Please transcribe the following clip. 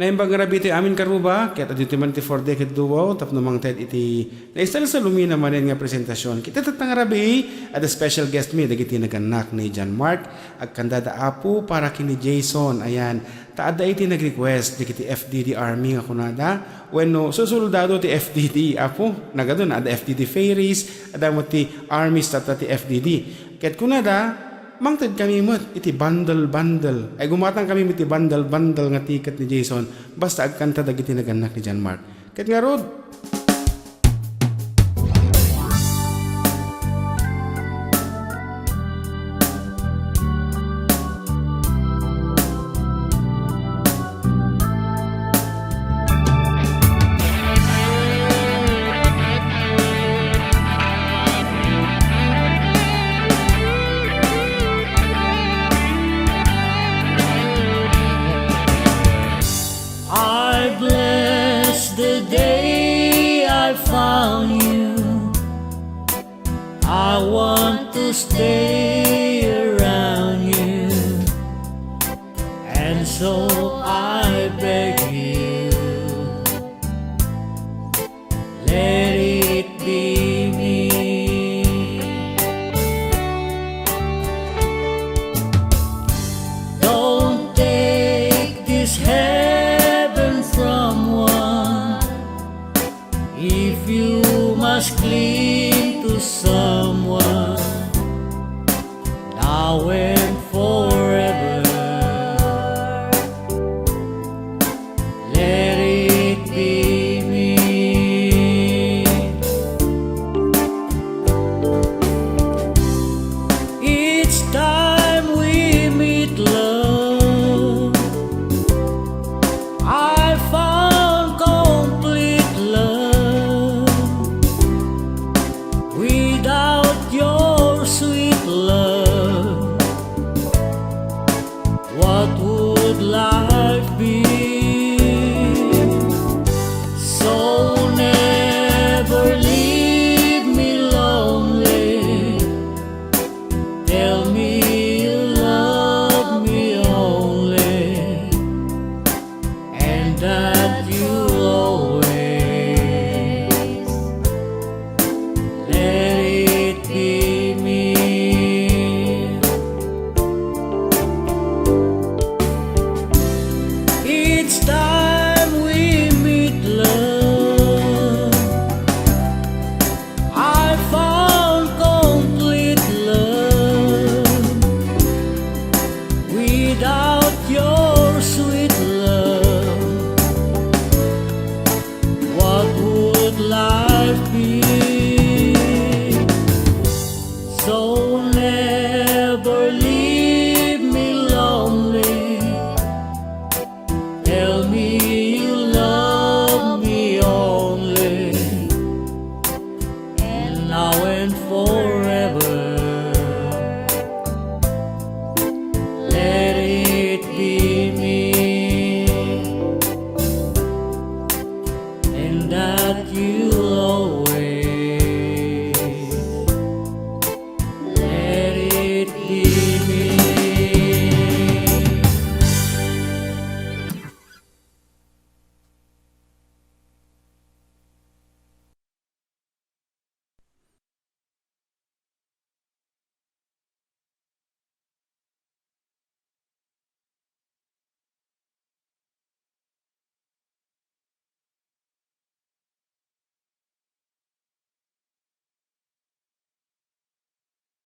Naimbang grabe iti amin karuba, kaya adito man iti 4 decade duo, tap namang ted iti naistal sa lumina manin nga presentasyon. Kita tatang grabe, at a special guest me, dagiti naganak ni John Mark, agkanta da apo para kini Jason, ayan, taada iti nag-request, dagiti FDD Army nga kunada, when susuldado ti FDD, apo, nagadun, ada FDD Fairies, ada mo ti Armies tata ti FDD. Kaya kunada, mangted kami mo iti bundle. Ay gumatang kami iti bundle nga ticket ni Jason. Basta agkanta dagiti naganak ni John Mark. Ket ngarud. Found you, I want to stay around you, and so I beg you, let it be me. Don't take this heaven from one. If you must cling to someone now and forever, let it be me. Each time we meet, love, I found complete love. Without your sweet love, what would life be? So never leave me lonely. Tell me you love me only, and that you'll always let it be me. Each time